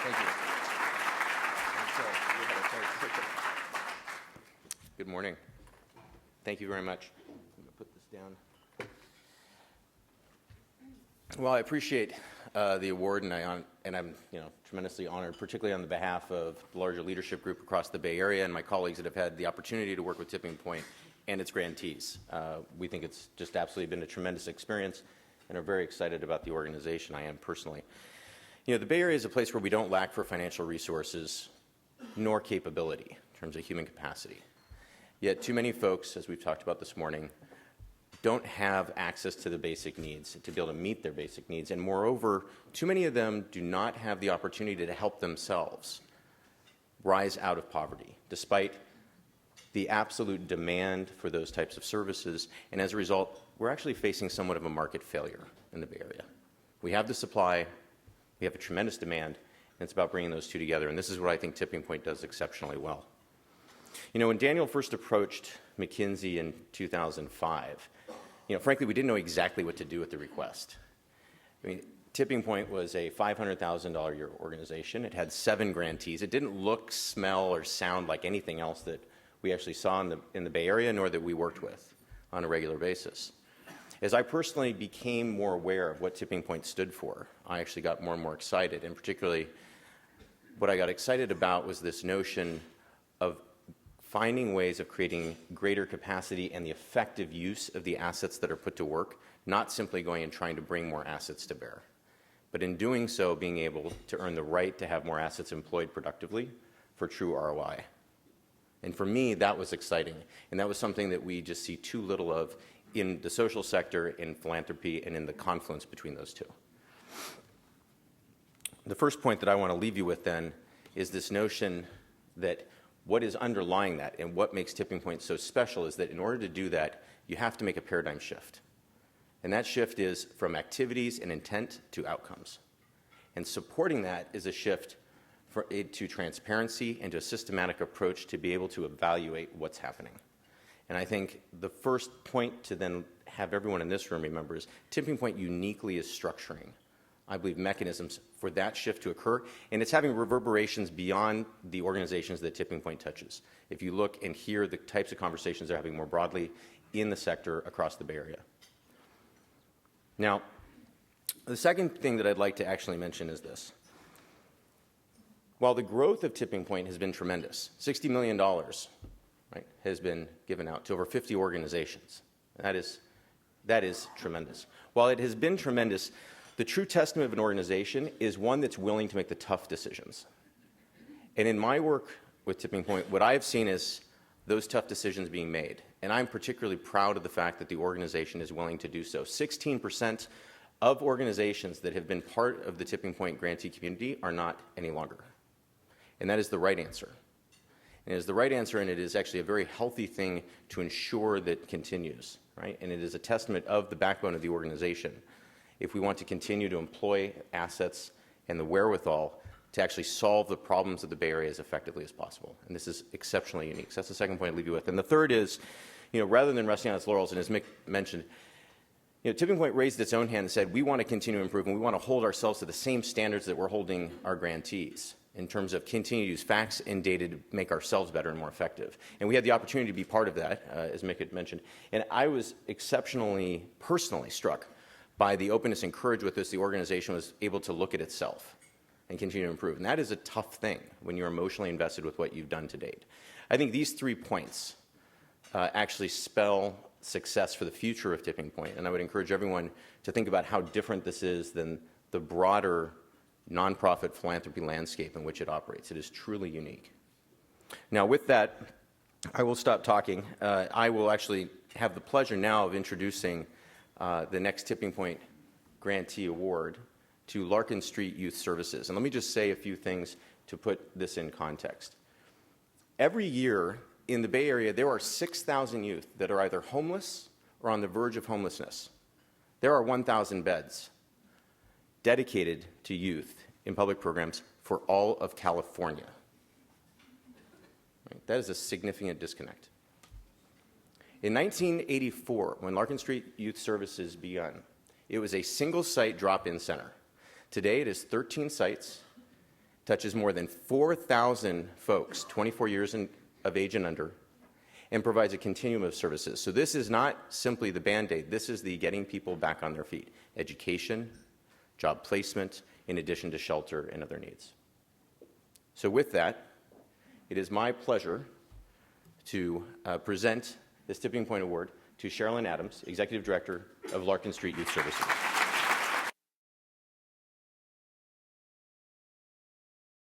Thank you. Good morning. Thank you very much. I'm going to put this down. Well, I appreciate the award, and I'm tremendously honored, particularly on the behalf of the larger leadership group across the Bay Area and my colleagues that have had the opportunity to work with Tipping Point and its grantees. We think it's just absolutely been a tremendous experience and are very excited about the organization. I am personally. The Bay Area is a place where we don't lack for financial resources nor capability in terms of human capacity. Yet too many folks, as we've talked about this morning, don't have access to the basic needs, to be able to meet their basic needs. And moreover, too many of them do not have the opportunity to help themselves rise out of poverty, despite the absolute demand for those types of services. And as a result, we're actually facing somewhat of a market failure in the Bay Area. We have the supply, we have a tremendous demand, and it's about bringing those two together. And this is what I think Tipping Point does exceptionally well. When Daniel first approached McKinsey in 2005, frankly, we didn't know exactly what to do with the request. Tipping Point was a $500,000 a year organization. It had 7 grantees. It didn't look, smell, or sound like anything else that we actually saw in the Bay Area, nor that we worked with on a regular basis. As I personally became more aware of what Tipping Point stood for, I actually got more and more excited. And particularly, what I got excited about was this notion of finding ways of creating greater capacity and the effective use of the assets that are put to work, not simply going and trying to bring more assets to bear, but in doing so, being able to earn the right to have more assets employed productively for true ROI. And for me, that was exciting, and that was something that we just see too little of in the social sector, in philanthropy, and in the confluence between those two. The first point that I want to leave you with then is this notion that what is underlying that and what makes Tipping Point so special is that in order to do that, you have to make a paradigm shift. And that shift is from activities and intent to outcomes. And supporting that is a shift to transparency and to a systematic approach to be able to evaluate what's happening. And I think the first point to then have everyone in this room remember is Tipping Point uniquely is structuring, I believe, mechanisms for that shift to occur, and it's having reverberations beyond the organizations that Tipping Point touches. If you look and hear the types of conversations they're having more broadly in the sector across the Bay Area. Now, the second thing that I'd like to actually mention is this. While the growth of Tipping Point has been tremendous, $60 million has been given out to over 50 organizations. That is tremendous. While it has been tremendous, the true testament of an organization is one that's willing to make the tough decisions. And in my work with Tipping Point, what I've seen is those tough decisions being made. And I'm particularly proud of the fact that the organization is willing to do so. 16% of organizations that have been part of the Tipping Point grantee community are not any longer. And that is the right answer. And it is the right answer, and it is actually a very healthy thing to ensure that continues, right? And it is a testament of the backbone of the organization if we want to continue to employ assets and the wherewithal to actually solve the problems of the Bay Area as effectively as possible. And this is exceptionally unique. So that's the second point I'll leave you with. And the third is, rather than resting on its laurels, and as Mick mentioned, Tipping Point raised its own hand and said, we want to continue to improve, and we want to hold ourselves to the same standards that we're holding our grantees in terms of continue to use facts and data to make ourselves better and more effective. And we had the opportunity to be part of that, as Mick had mentioned. And I was exceptionally, personally struck by the openness and courage with which the organization was able to look at itself and continue to improve. And that is a tough thing when you're emotionally invested with what you've done to date. I think these 3 points actually spell success for the future of Tipping Point. And I would encourage everyone to think about how different this is than the broader nonprofit philanthropy landscape in which it operates. It is truly unique. Now, with that, I will stop talking. I will actually have the pleasure now of introducing the next Tipping Point Grantee Award to Larkin Street Youth Services. And let me just say a few things to put this in context. Every year in the Bay Area, there are 6,000 youth that are either homeless or on the verge of homelessness. There are 1,000 beds dedicated to youth in public programs for all of California. Right? That is a significant disconnect. In 1984, when Larkin Street Youth Services began, it was a single-site drop-in center. Today, it is 13 sites touches more than 4,000 folks, 24 years of age and under, and provides a continuum of services. So this is not simply the Band-Aid. This is the getting people back on their feet. Education, job placement, in addition to shelter and other needs. So with that, it is my pleasure to present this Tipping Point Award to Sherilyn Adams, Executive Director of Larkin Street Youth Services.